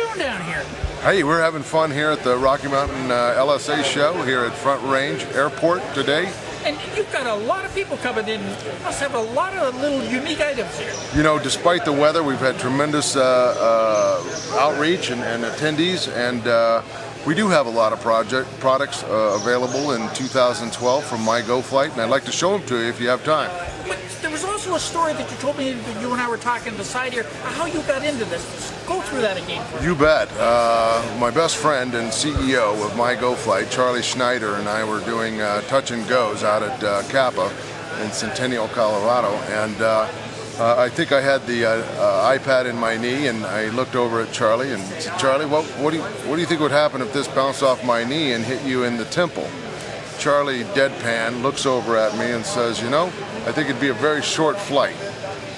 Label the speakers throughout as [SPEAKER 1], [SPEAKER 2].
[SPEAKER 1] doing down here?
[SPEAKER 2] Hey, we're having fun here at the Rocky Mountain LSA show here at Front Range Airport today.
[SPEAKER 1] And you've got a lot of people coming in. You must have a lot of little unique items here.
[SPEAKER 2] You know, despite the weather, we've had tremendous outreach and attendees, and we do have a lot of products available in 2012 from MyGoFlight, and I'd like to show them to you if you have time.
[SPEAKER 1] But there was also a story that you told me that you and I were talking beside here, how you got into this. Just go through that again for me.
[SPEAKER 2] You bet. My best friend and CEO of MyGoFlight, Charlie Schneider, and I were doing touch and goes out at Kappa in Centennial, Colorado, and I think I had the iPad in my knee, and I looked over at Charlie and said, "Charlie, what do you think would happen if this bounced off my knee and hit you in the temple?" Charlie, deadpan, looks over at me and says, "You know, I think it'd be a very short flight."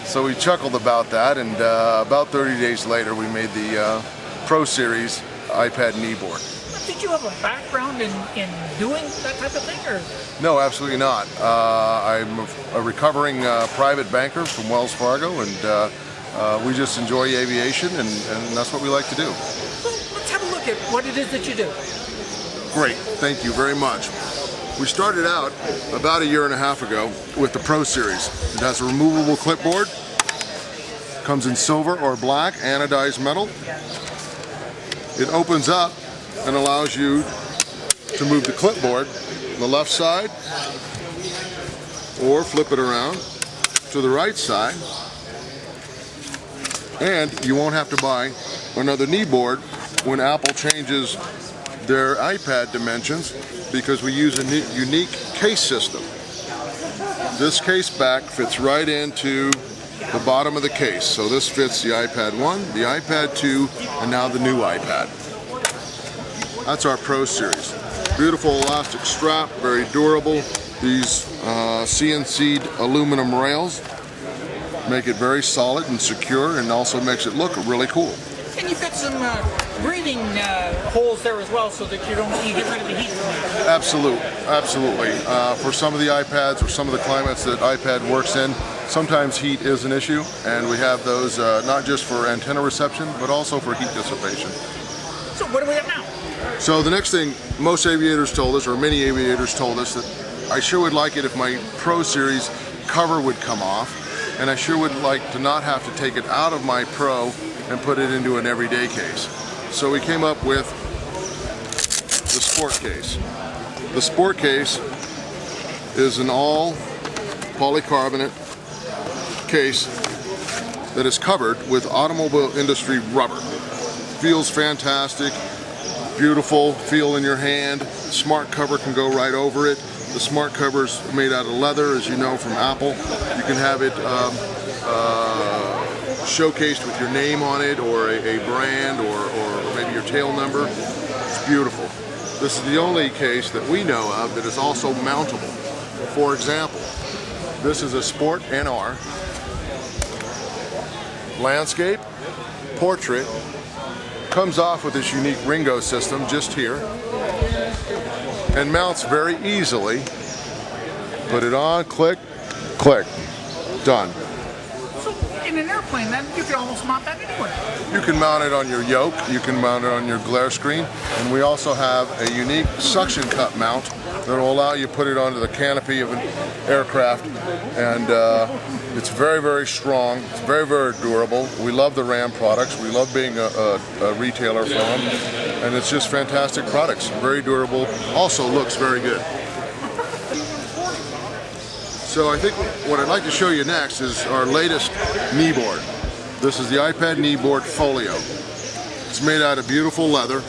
[SPEAKER 2] So we chuckled about that, and about 30 days later we made the Pro Series iPad Kneeboard.
[SPEAKER 1] Did you have a background in doing that type of thing, or?
[SPEAKER 2] No, absolutely not. I'm a recovering private banker from Wells Fargo, and we just enjoy aviation, and that's what we like to do.
[SPEAKER 1] So let's have a look at what it is that you do.
[SPEAKER 2] Great, thank you very much. We started out about a year and a half ago with the Pro Series. It has a removable clipboard, comes in silver or black, anodized metal. It opens up and allows you to move the clipboard on the left side or flip it around to the right side, and you won't have to buy another Kneeboard when Apple changes their iPad dimensions, because we use a unique case system. This case back fits right into the bottom of the case, so this fits the iPad 1, the iPad 2, and now the new iPad. That's our Pro Series. Beautiful elastic strap, very durable. These CNC'd aluminum rails make it very solid and secure, and also makes it look really cool.
[SPEAKER 1] And you've got some breathing holes there as well, so that you get rid of the heat from that.
[SPEAKER 2] Absolutely. For some of the iPads or some of the climates that iPad works in, sometimes heat is an issue, and we have those not just for antenna reception, but also for heat dissipation.
[SPEAKER 1] So what do we have now?
[SPEAKER 2] So the next thing, most aviators told us, or many aviators told us, that I sure would like it if my Pro Series cover would come off, and I sure would like to not have to take it out of my Pro and put it into an everyday case. So we came up with the Sport Case. The Sport Case is an all polycarbonate case that is covered with automobile industry rubber. Feels fantastic, beautiful feel in your hand. Smart cover can go right over it. The smart cover's made out of leather, as you know from Apple. You can have it showcased with your name on it, or a brand, or maybe your tail number. It's beautiful. This is the only case that we know of that is also mountable. For example, this is a Sport NR, landscape, portrait, comes off with this unique Ringo system just here, and mounts very easily. Put it on, click, click, done.
[SPEAKER 1] In an airplane, then you can almost mount that anywhere.
[SPEAKER 2] You can mount it on your yoke, you can mount it on your glare screen, and we also have a unique suction cup mount that will allow you to put it onto the canopy of an aircraft, and it's very, very strong, it's very, very durable. We love the Ram products, we love being a retailer for them, and it's just fantastic products, very durable, also looks very good. So I think what I'd like to show you next is our latest Kneeboard. This is the iPad Kneeboard Folio. It's made out of beautiful leather.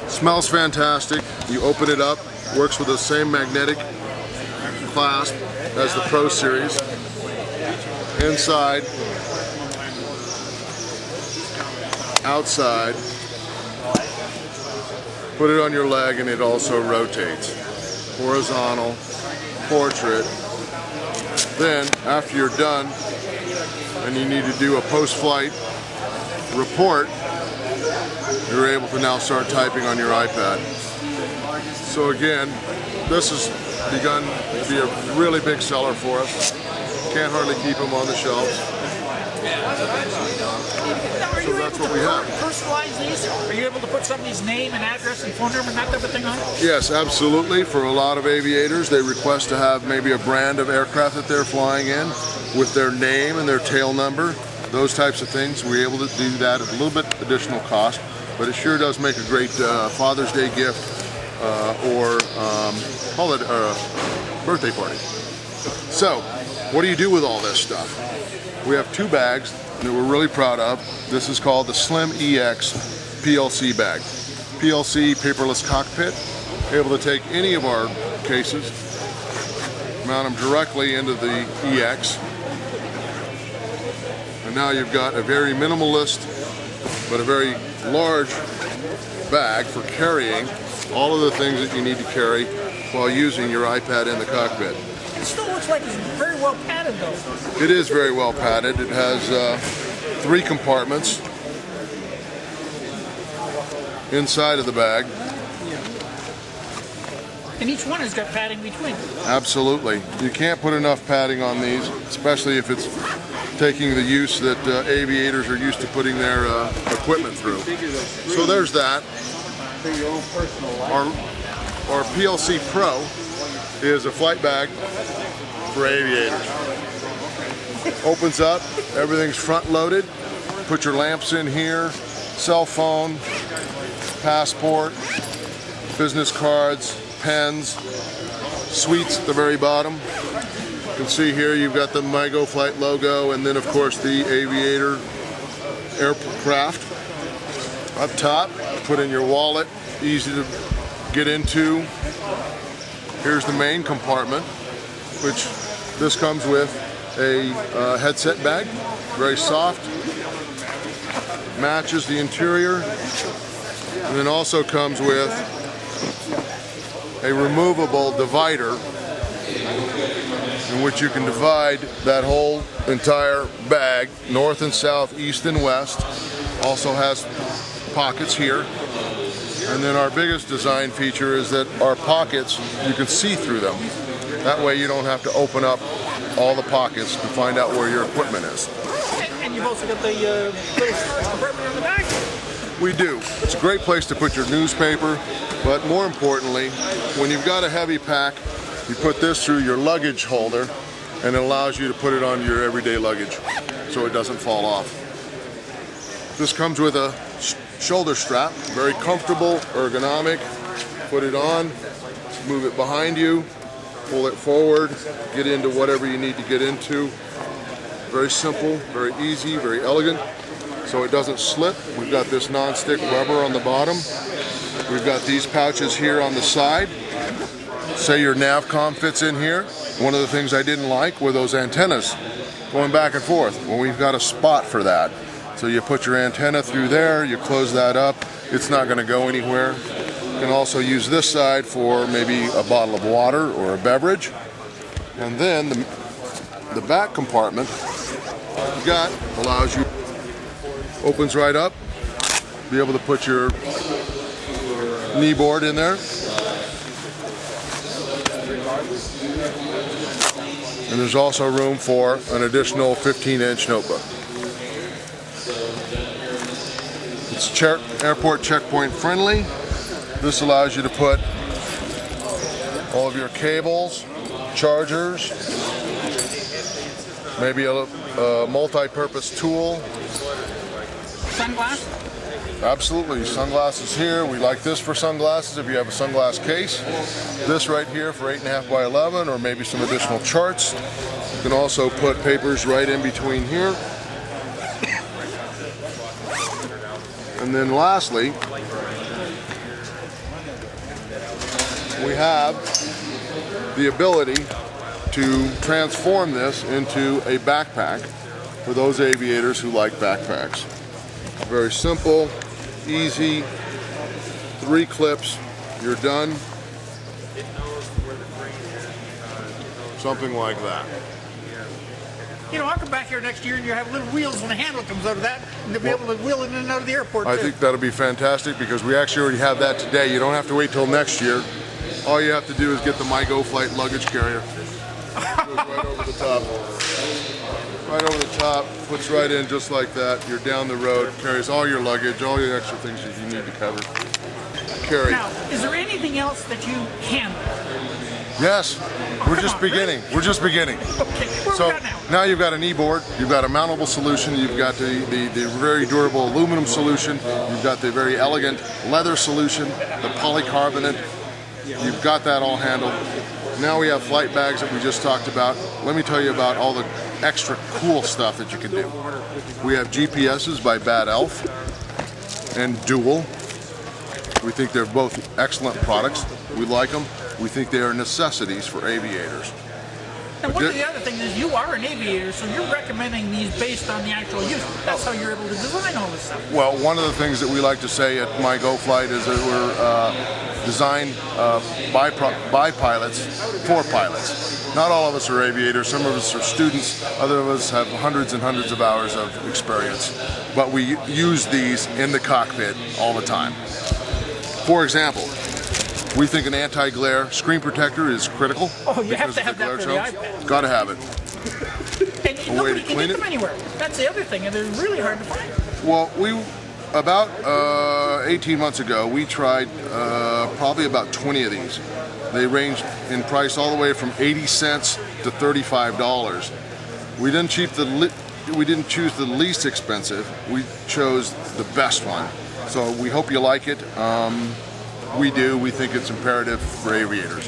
[SPEAKER 2] Smells fantastic. You open it up, works with the same magnetic clasp as the Pro Series. Inside, outside. Put it on your leg and it also rotates. Horizontal, portrait. Then, after you're done, and you need to do a post-flight report, you're able to now start typing on your iPad. So again, this has begun to be a really big seller for us. Can't hardly keep them on the shelves.
[SPEAKER 1] Now, are you able
[SPEAKER 2] that's what we have.
[SPEAKER 1] Personalize these? Are you able to put somebody's name and address and phone number and that type of thing on it?
[SPEAKER 2] Yes, absolutely. For a lot of aviators, they request to have maybe a brand of aircraft that they're flying in with their name and their tail number, those types of things. We're able to do that at a little bit additional cost, but it sure does make a great Father's Day gift or holiday birthday party. So, what do you do with all this stuff? We have 2 bags that we're really proud of. This is called the Slim EX PLC bag. PLC, paperless cockpit, able to take any of our cases, mount them directly into the EX, and now you've got a very minimalist but a very large bag for carrying all of the things that you need to carry while using your iPad in the cockpit.
[SPEAKER 1] It still looks like it's very well padded though.
[SPEAKER 2] It is very well padded. It has 3 compartments inside of the bag.
[SPEAKER 1] And each one has got padding between.
[SPEAKER 2] Absolutely. You can't put enough padding on these, especially if it's taking the use that aviators are used to putting their equipment through. So there's that. Our PLC Pro is a flight bag for aviators. Opens up, everything's front loaded. Put your lamps in here, cell phone, passport, business cards, pens, sweets at the very bottom. You can see here you've got the MyGoFlight logo, and then of course the aviator aircraft. Up top, put in your wallet, easy to get into. Here's the main compartment, which this comes with a headset bag, very soft, matches the interior, and then also comes with a removable divider in which you can divide that whole entire bag, north and south, east and west. Also has pockets here. And then our biggest design feature is that our pockets, you can see through them. That way you don't have to open up all the pockets to find out where your equipment is.
[SPEAKER 1] And you've also got the little storage compartment on the back.
[SPEAKER 2] We do. It's a great place to put your newspaper, but more importantly, when you've got a heavy pack, you put this through your luggage holder, and it allows you to put it on your everyday luggage so it doesn't fall off. This comes with a shoulder strap, very comfortable, ergonomic. Put it on, move it behind you, pull it forward, get into whatever you need to get into. Very simple, very easy, very elegant, so it doesn't slip. We've got this non-stick rubber on the bottom. We've got these pouches here on the side. Say your NavCom fits in here. One of the things I didn't like were those antennas going back and forth. Well, we've got a spot for that. So you put your antenna through there, you close that up, it's not going to go anywhere. You can also use this side for maybe a bottle of water or a beverage. And then the back compartment you got allows you, opens right up, be able to put your kneeboard in there. And there's also room for an additional 15-inch notebook. It's airport checkpoint friendly. This allows you to put all of your cables, chargers, maybe a multi-purpose tool.
[SPEAKER 1] Sunglasses?
[SPEAKER 2] Absolutely, sunglasses here. We like this for sunglasses if you have a sunglass case. This right here for 8.5 by 11, or maybe some additional charts. You can also put papers right in between here. And then lastly, we have the ability to transform this into a backpack for those aviators who like backpacks. Very simple, easy, 3 clips, you're done. Something like that.
[SPEAKER 1] You know, I'll come back here next year and you have little wheels when the handle comes out of that, and they'll be able to wheel it in and out of the airport
[SPEAKER 2] I
[SPEAKER 1] too.
[SPEAKER 2] think that'll be fantastic because we actually already have that today. You don't have to wait till next year. All you have to do is get the MyGoFlight luggage carrier. right over the top. Right over the top, puts right in just like that. You're down the road, carries all your luggage, all your extra things that you need to carry.
[SPEAKER 1] Now, is there anything else that you handle?
[SPEAKER 2] Yes, we're just beginning.
[SPEAKER 1] Really?
[SPEAKER 2] We're just beginning.
[SPEAKER 1] Okay, where
[SPEAKER 2] So
[SPEAKER 1] we got now?
[SPEAKER 2] now you've got a kneeboard, you've got a mountable solution, you've got the very durable aluminum solution, you've got the very elegant leather solution, the polycarbonate. You've got that all handled. Now we have flight bags that we just talked about. Let me tell you about all the extra cool stuff that you can do. We have GPSs by Bad Elf and Dual. We think they're both excellent products. We like them. We think they are necessities for aviators.
[SPEAKER 1] And one of the other things is you are an aviator, so you're recommending these based on the actual use. That's how you're able to design all this stuff.
[SPEAKER 2] Well, one of the things that we like to say at MyGoFlight is that we're designed by pilots for pilots. Not all of us are aviators. Some of us are students. Other of us have hundreds and hundreds of hours of experience. But we use these in the cockpit all the time. For example, we think an anti-glare screen protector is critical.
[SPEAKER 1] Oh, you have to have that for the iPad.
[SPEAKER 2] Got to have it.
[SPEAKER 1] And nobody can get them anywhere. That's the other thing, and they're really hard to find.
[SPEAKER 2] Well, about 18 months ago, we tried probably about 20 of these. They ranged in price all the way from 80 cents to $35. We didn't choose the least expensive. We chose the best one. So we hope you like it. We do. We think it's imperative for aviators.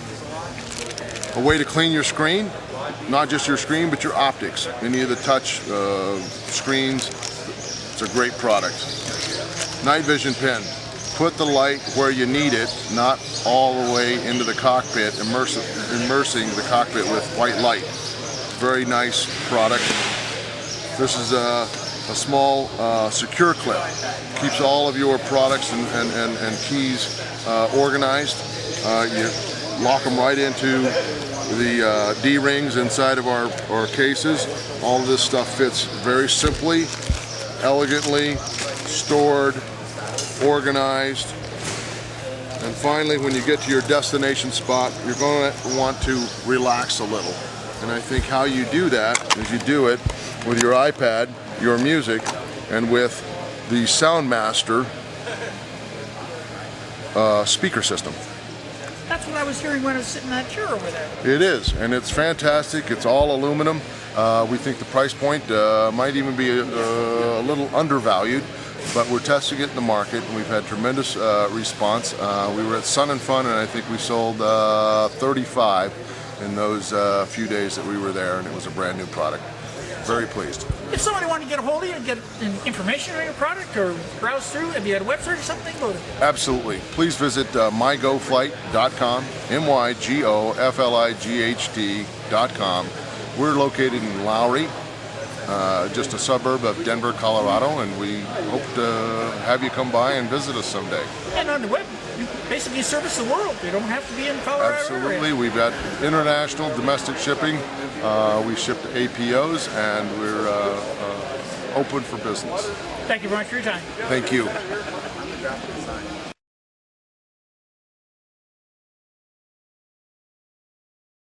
[SPEAKER 2] A way to clean your screen, not just your screen, but your optics. Any of the touch screens, it's a great product. Night vision pen. Put the light where you need it, not all the way into the cockpit, immersing the cockpit with white light. Very nice product. This is a small secure clip. Keeps all of your products and keys organized. You lock them right into the D-rings inside of our cases. All of this stuff fits very simply, elegantly, stored, organized. And finally, when you get to your destination spot, you're going to want to relax a little. And I think how you do that is you do it with your iPad, your music, and with the Soundmaster speaker system.
[SPEAKER 1] That's what I was hearing when I was sitting in that chair over there.
[SPEAKER 2] It is, and it's fantastic. It's all aluminum. We think the price point might even be a little undervalued, but we're testing it in the market, and we've had tremendous response. We were at Sun and Fun, and I think we sold 35 in those few days that we were there, and it was a brand new product. Very pleased.
[SPEAKER 1] If somebody wanted to get a hold of you and get information on your product or browse through, have you had a website or something?
[SPEAKER 2] Absolutely. Please visit mygoflight.com, mygoflight.com. We're located in Lowry, just a suburb of Denver, Colorado, and we hope to have you come by and visit us someday.
[SPEAKER 1] And on the web, you basically service the world. You don't have to be in Colorado.
[SPEAKER 2] Absolutely. We've got international, domestic shipping. We ship to APOs, and we're open for business.
[SPEAKER 1] Thank you very much for your time.
[SPEAKER 2] Thank you.